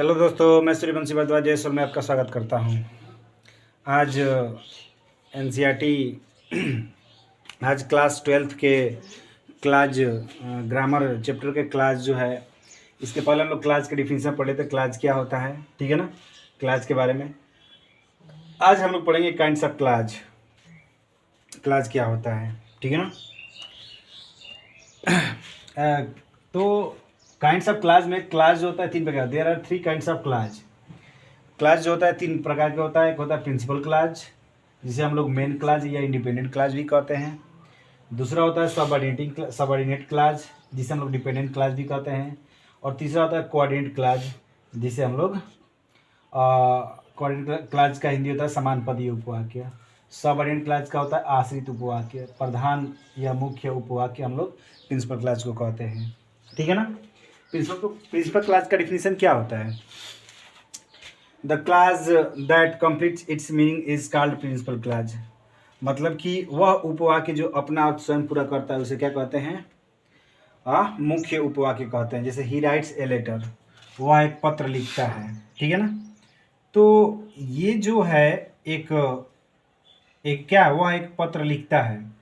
Hello दोस्तों, मैं सूर्यवंशी भारद्वाज जयसवाल में आपका स्वागत करता हूं। आज एनसीईआरटी आज क्लास 12th के क्लास ग्रामर चैप्टर के क्लास जो है, इसके पहले हम लोग क्लास के डिफिनीशन पढ़े थे। क्लास क्या होता है, ठीक है ना, क्लास के बारे में आज हम लोग पढ़ेंगे। काइंड्स ऑफ क्लास, क्लास क्या होता है, ठीक है ना। तो काइंड्स ऑफ क्लास में क्लास जो होता है तीन प्रकार, there are 3 kinds of class. Class जो होता है तीन प्रकार का होता है। एक होता है प्रिंसिपल क्लास, जिसे हम लोग मेन क्लास या इंडिपेंडेंट क्लास भी कहते हैं। दूसरा होता है सबऑर्डिनेट क्लास, जिसे हम लोग डिपेंडेंट क्लास भी कहते हैं। और तीसरा होता है कोऑर्डिनेट क्लास, जिसे हम लोग कोऑर्डिनेट क्लास का हिंदी होता है समानपदीय उपवाक्य। सबऑर्डिनेट क्लास का होता है आश्रित उपवाक्य। प्रधान या मुख्य उपवाक्य हम लोग प्रिंसिपल क्लास को कहते हैं, ठीक है ना। प्रिंसिपल क्लास का डिफिनीशन क्या होता है? The class that completes its meaning is called principal class. मतलब कि वह उपवाक्य जो अपना अर्थ स्वयं पूरा करता है उसे क्या कहते हैं? मुख्य उपवाक्य कहते हैं। जैसे ही राइट्स ए लेटर, वह एक पत्र लिखता है, ठीक है ना। तो ये जो है एक क्या, वह एक पत्र लिखता है,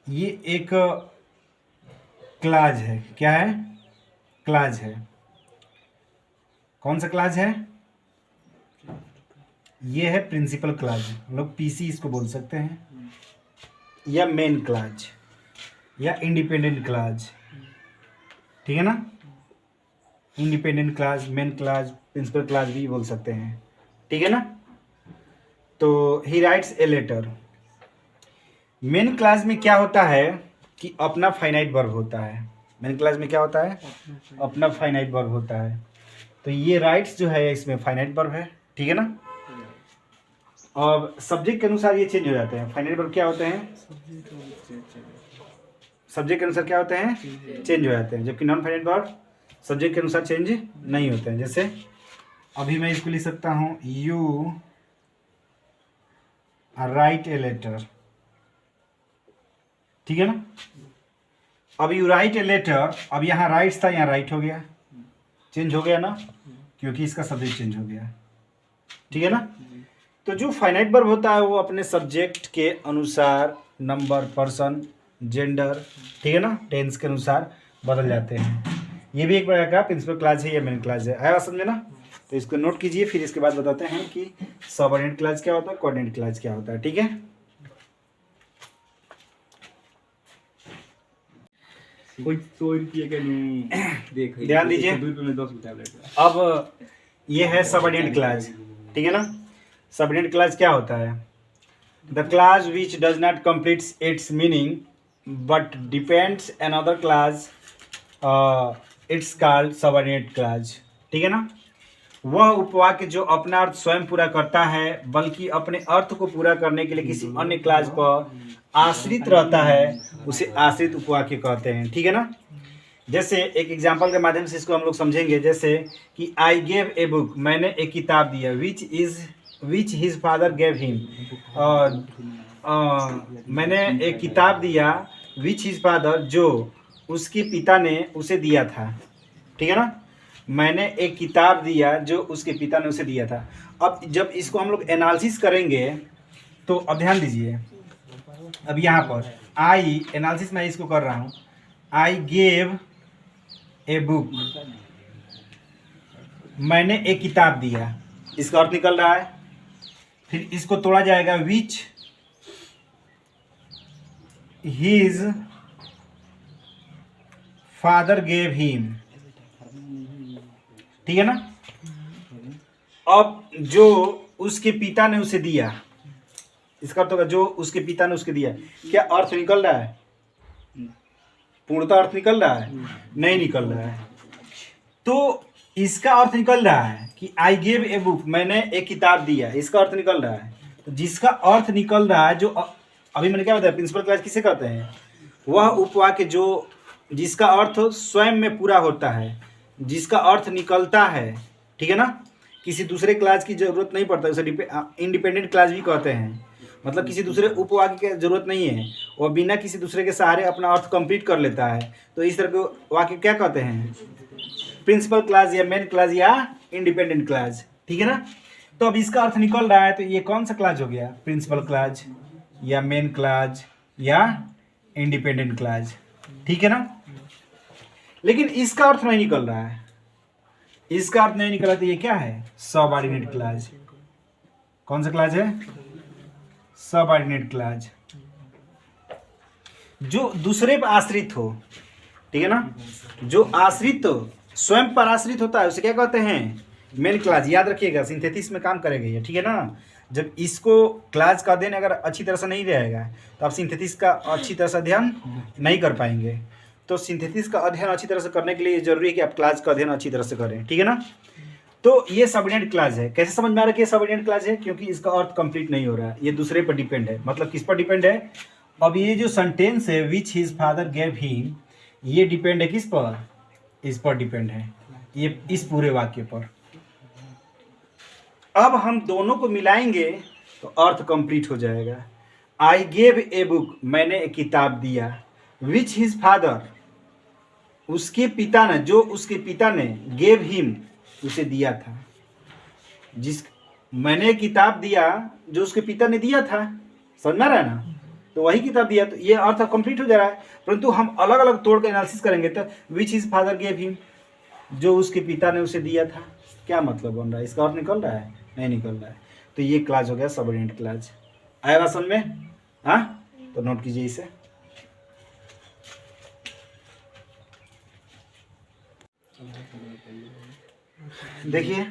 ये एक क्लास है। क्या है? क्लास है। कौन सा क्लास है? ये है प्रिंसिपल क्लास। हम लोग पीसी इसको बोल सकते हैं, या मेन क्लास, या इंडिपेंडेंट क्लास, ठीक है ना। Independent class, main class, principal class भी बोल सकते हैं, ठीक है ना। तो he writes a letter. Main class में क्या होता है कि अपना फाइनाइट वर्ब होता है। मेन क्लास में क्या होता है? अपना फाइनाइट वर्ब होता है। तो ये राइट्स जो है इसमें फाइनाइट वर्ब है, ठीक है ना। और सब्जेक्ट के अनुसार ये चेंज हो जाते हैं। फाइनाइट वर्ब क्या होते हैं? सब्जेक्ट के अनुसार क्या होते हैं? चेंज हो जाते हैं। जबकि नॉन फाइनाइट वर्ब सब्जेक्ट के अनुसार चेंज नहीं होते हैं। जैसे अभी मैं इसको लिख सकता हूँ, यू राइट ए लेटर, ठीक है ना। अब यू राइट ए लेटर, अब यहाँ राइट्स था, यहाँ राइट हो गया, चेंज हो गया ना, क्योंकि इसका सब्जेक्ट चेंज हो गया, ठीक है ना। तो जो फाइनाइट वर्ब होता है वो अपने सब्जेक्ट के अनुसार नंबर, पर्सन, जेंडर, ठीक है ना, टेंस के अनुसार बदल जाते हैं। ये भी एक प्रकार का प्रिंसिपल क्लास है या मेन क्लास है। आया समझे ना। तो इसको नोट कीजिए, फिर इसके बाद बताते हैं कि सबऑर्डिनेट क्लास क्या होता है, कोऑर्डिनेट क्लास क्या होता है, ठीक है। ध्यान दीजिए। अब ये है सबऑर्डिनेट क्लास, ठीक है ना। सबऑर्डिनेट क्लास क्या होता है? The class which does not completes its meaning but depends another class, it's called subordinate class, ठीक है ना। वह उपवाक्य जो अपना अर्थ स्वयं पूरा करता है बल्कि अपने अर्थ को पूरा करने के लिए किसी अन्य क्लास पर आश्रित रहता है, उसे आश्रित उपवाक्य कहते हैं, ठीक है ना। जैसे एक एग्जाम्पल के माध्यम से इसको हम लोग समझेंगे। जैसे कि आई गेव ए बुक, मैंने एक किताब दिया, विच हिज फादर गेव हिम, मैंने एक किताब दिया, विच हिज फादर, जो उसके पिता ने उसे दिया था, ठीक है ना। मैंने एक किताब दिया जो उसके पिता ने उसे दिया था। अब जब इसको हम लोग एनालिसिस करेंगे तो अब ध्यान दीजिए। अब यहाँ पर आई एनालिसिस मैं इसको कर रहा हूँ, आई गेव ए बुक, मैंने एक किताब दिया, इसका अर्थ निकल रहा है। फिर इसको तोड़ा जाएगा, विच हिज फादर गेव हिम, ठीक है ना। अब जो उसके पिता ने उसे दिया, इसका अर्थ होगा जो उसके पिता ने उसके दिया। क्या अर्थ निकल रहा है? पूर्णतः अर्थ निकल रहा है? नहीं निकल रहा है। तो इसका अर्थ निकल रहा है कि आई गेव ए बुक, मैंने एक किताब दिया, इसका अर्थ निकल रहा है। तो जिसका अर्थ निकल रहा है, जो अभी मैंने क्या बताया, प्रिंसिपल क्लास किसे कहते हैं? वह उपवाक्य जो जिसका अर्थ स्वयं में पूरा होता है, जिसका अर्थ निकलता है, ठीक है ना। किसी दूसरे क्लास की जरूरत नहीं पड़ता, उसे इंडिपेंडेंट क्लास भी कहते हैं। मतलब किसी दूसरे उपवाक्य की जरूरत नहीं है, वह बिना किसी दूसरे के सहारे अपना अर्थ कंप्लीट कर लेता है। तो इस तरह के वाक्य क्या कहते हैं? प्रिंसिपल क्लास या मेन क्लास या इंडिपेंडेंट क्लास, ठीक है ना। तो अब इसका अर्थ निकल रहा है, तो ये कौन सा क्लास हो गया, प्रिंसिपल क्लास या मेन क्लास या इंडिपेंडेंट क्लास, ठीक है ना। लेकिन इसका अर्थ नहीं निकल रहा है, इसका अर्थ नहीं निकल रहा, तो ये क्या है, सबऑर्डिनेट क्लास। कौन सा क्लास है, सबऑर्डिनेट क्लास, जो दूसरे पर आश्रित हो, ठीक है ना। जो आश्रित हो, स्वयं पर आश्रित होता है, उसे क्या कहते हैं, मेन क्लास। याद रखिएगा, सिंथेसिस में काम करेगा ये, ठीक है ना। जब इसको क्लास का अध्ययन अगर अच्छी तरह से नहीं रहेगा तो आप सिंथेसिस का अच्छी तरह से अध्ययन नहीं कर पाएंगे। तो सिंथेसिस का अध्ययन अच्छी तरह से करने के लिए जरूरी है कि आप क्लास का अध्ययन अच्छी तरह से करें, ठीक है ना। तो ये सबऑर्डिनेट क्लास है। कैसे समझ में आ रहा है कि ये सबऑर्डिनेट क्लास है, क्योंकि इसका अर्थ कंप्लीट नहीं हो रहा है, ये दूसरे पर डिपेंड है। मतलब किस पर डिपेंड है, अब ये जो सेंटेंस है विच हिज फादर गेव हिम, ये डिपेंड है किस पर, इस पर डिपेंड है, ये इस पूरे वाक्य पर। अब हम दोनों को मिलाएंगे तो अर्थ कंप्लीट हो जाएगा। आई गेव ए बुक, मैंने एक किताब दिया, विच हिज फादर, उसके पिता ने, जो उसके पिता ने, गेव हिम, उसे दिया था। जिस मैंने किताब दिया जो उसके पिता ने दिया था, समझ में आ रहा है ना, तो वही किताब दिया, तो ये अर्थ कंप्लीट हो जा रहा है। परंतु हम अलग अलग तोड़ के एनालिसिस करेंगे तो विच हिज फादर गेव हिम, जो उसके पिता ने उसे दिया था, क्या मतलब बन रहा है, इसका अर्थ निकल रहा है, नहीं निकल रहा है। तो ये क्लास हो गया सबऑर्डिनेट क्लास। आया बात समझ में, हाँ, तो नोट कीजिए इसे। देखिए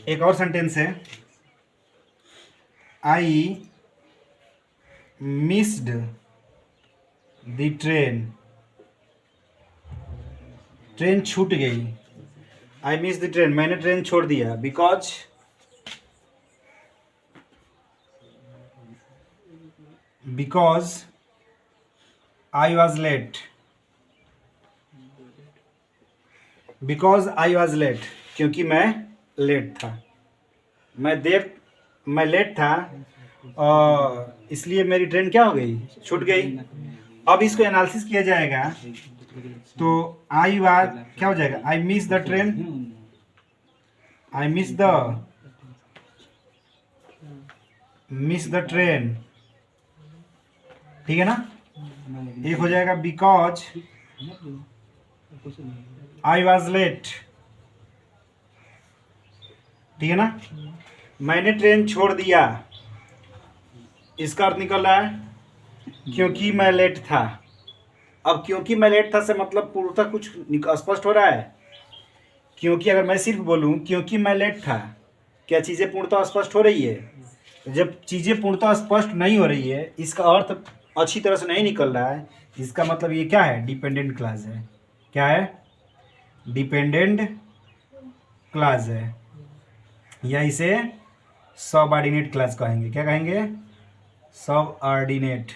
एक और सेंटेंस है, I missed the train, train छूट गई। आई मिस द ट्रेन, मैंने ट्रेन छोड़ दिया, because I was late, because I was late, क्योंकि मैं लेट था, मैं लेट था और इसलिए मेरी ट्रेन क्या हो गई, छूट गई। अब इसको एनालिसिस किया जाएगा तो आई वाज क्या हो जाएगा, आई miss the train, I miss the train, ठीक है ना। एक हो जाएगा बिकॉज आई वॉज लेट, ठीक है ना। मैंने ट्रेन छोड़ दिया, इसका अर्थ निकल रहा है क्योंकि मैं लेट था। अब क्योंकि मैं लेट था से मतलब पूर्णतः कुछ स्पष्ट हो रहा है, क्योंकि अगर मैं सिर्फ बोलूं क्योंकि मैं लेट था, क्या चीज़ें पूर्णतः स्पष्ट हो रही है। जब चीज़ें पूर्णतः स्पष्ट नहीं हो रही है, इसका अर्थ अच्छी तरह से नहीं निकल रहा है, इसका मतलब ये क्या है, डिपेंडेंट क्लास है। क्या है, डिपेंडेंट क्लास है, या इसे सबऑर्डिनेट क्लास कहेंगे। क्या कहेंगे, सबऑर्डिनेट,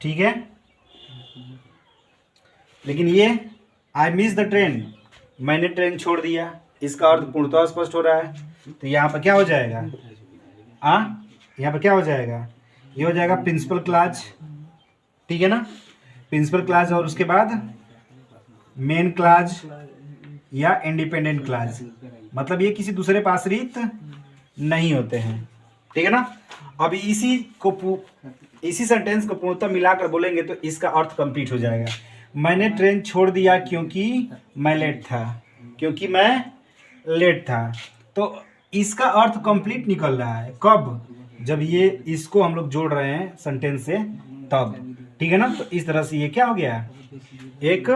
ठीक है। लेकिन ये आई मिस द ट्रेन, मैंने ट्रेन छोड़ दिया, इसका अर्थ पूर्णतः स्पष्ट हो रहा है। तो यहाँ पर क्या हो जाएगा, यहाँ पर क्या हो जाएगा, ये हो जाएगा प्रिंसिपल क्लास, ठीक है ना, प्रिंसिपल क्लास, और उसके बाद मेन क्लास या इंडिपेंडेंट क्लास, मतलब ये किसी दूसरे पर आश्रित नहीं होते हैं, ठीक है ना। अब इसी सेंटेंस को पूर्णतः मिलाकर बोलेंगे तो इसका अर्थ कंप्लीट हो जाएगा। मैंने ट्रेन छोड़ दिया क्योंकि मैं लेट था, क्योंकि मैं लेट था। तो इसका अर्थ कंप्लीट निकल रहा है कब, जब ये इसको हम लोग जोड़ रहे हैं सेंटेंस से तब, ठीक है ना। तो इस तरह से ये क्या हो गया, एक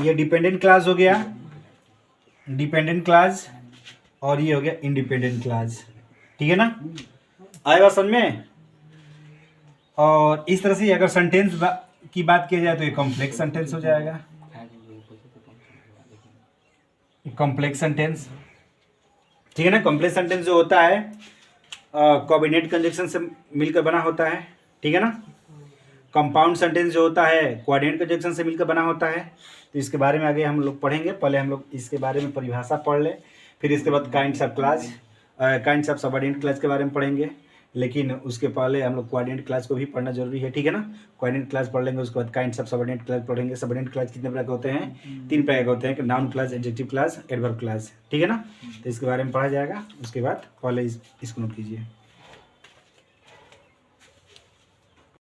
ये डिपेंडेंट क्लास हो गया, डिपेंडेंट क्लास, और ये हो गया इंडिपेंडेंट क्लास, ठीक है ना। आएगा समझ में। और इस तरह से अगर सेंटेंस की बात की जाए तो ये कॉम्प्लेक्स सेंटेंस हो जाएगा, कॉम्प्लेक्स सेंटेंस, ठीक है ना। कॉम्प्लेक्स सेंटेंस जो होता है कोऑर्डिनेट कंजक्शन से मिलकर बना होता है, ठीक है ना। कंपाउंड सेंटेंस जो होता है कोऑर्डिनेट कंजक्शन से मिलकर बना होता है। तो इसके बारे में आगे हम लोग पढ़ेंगे, पहले हम लोग इसके बारे में परिभाषा पढ़ लें, फिर इसके बाद kinds of class, kinds of subordinate class के बारे में पढ़ेंगे। लेकिन उसके पहले हम लोग कोऑर्डिनेट क्लास को भी पढ़ना जरूरी है, ठीक है ना। कोऑर्डिनेट क्लास पढ़ लेंगे, उसके बाद काइंड्स ऑफ सबऑर्डिनेट क्लास पढ़ेंगे। सबऑर्डिनेट क्लास कितने प्रकार के होते हैं? 3 प्रकार के होते हैं, noun class, adjective class, adverb class, ठीक है ना। तो इसके बारे में पढ़ा जाएगा। उसके बाद पहले इसको नोट कीजिए।